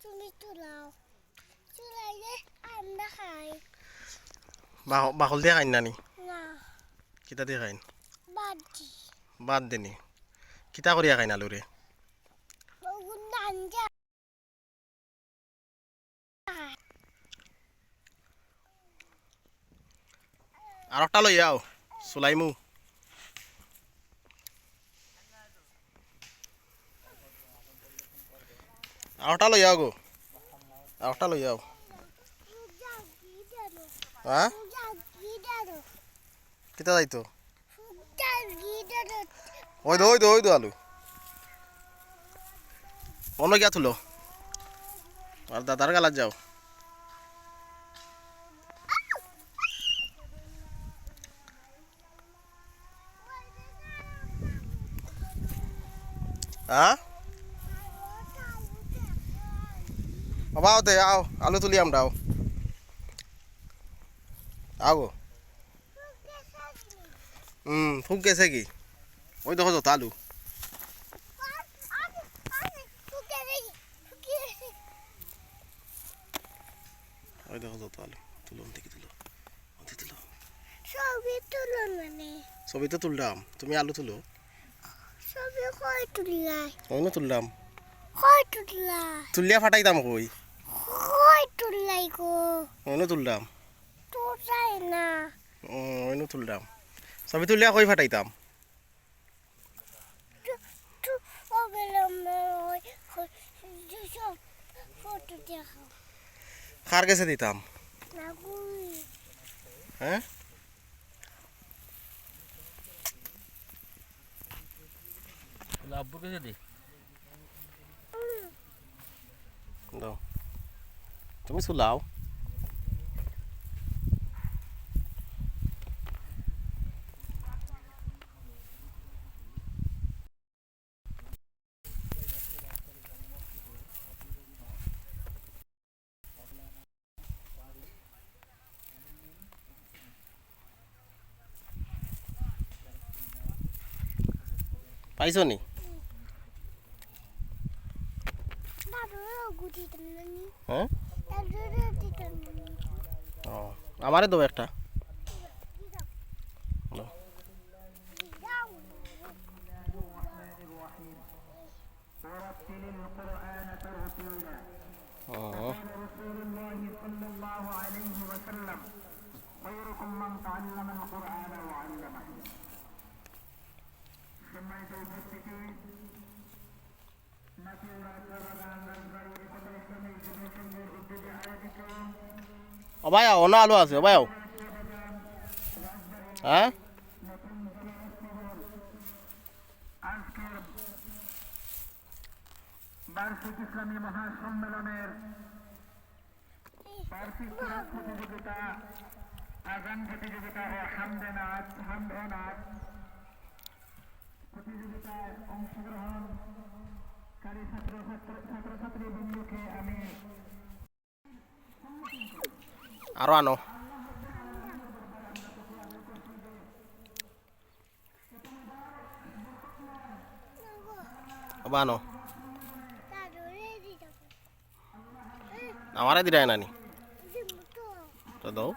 তুমি তুলাও তুলাইলে আমরা খাই বাকল দিয়ে খাইন নানি না কিতা দিয়ে খাইন বাদি বাদ দেনি কিতা করিয়া খাইন আলুরে ওগুন আঞ্জা আর একটা লই আও সুলাইমু আর একটা লই আও গো আর একটা লই আও হ্যাঁ কিতা যাইতো ওই দো আলু অন্য গিয়া তুলো আর দাদার গালাত যাও হ্যাঁ বাবা দে আও আলু তুলি আমরা আও গো ফুক গেছে কি ওই দেখো যত আলু ওই দেখো যত আলু তুলো দেখি তুলো তুলো ছবি তুলো মানে ছবি তো তুললাম তুমি আলু তুলো ছবি কই তুললাই ওই না তুললাম কই তুললাই তুলিয়া ফাটাইতাম কই কই তুললাই গো ওই না তুললাম তুলাই না ওই না তুললাম ছবি তুলিয়া কই ফাটাইতাম তু অবলম্বন ওই সব ফটো দেখাও কার কাছে দিতাম না গুই হ্যাঁ আব্বুর কাছে দে দাও তুমি চুলাও পাইছো নি হ্যাঁ ও আমারে দেবো একটা দাও। ও ও ভাই অন্য আলু আছে ও ভাই হ্যাঁ বার্ষিক ইসলামী মহাসম্মেলনের বার্ষিক প্রতিযোগিতা আজান প্রতিযোগিতা ও হামদে নাচ প্রতিযোগিতায় অংশগ্রহণকারী ছাত্রছাত্রী বৃন্দকে আমি আরো আনো আনো আমারে দিরাই নানি তো দাও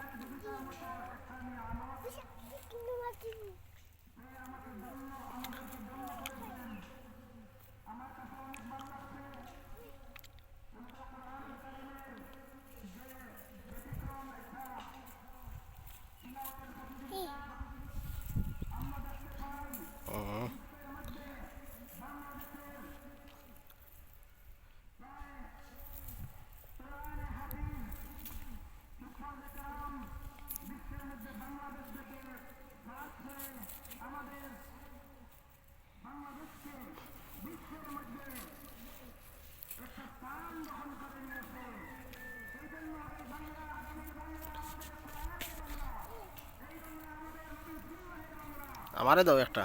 আমারে দাও একটা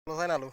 আলু চাই না আলু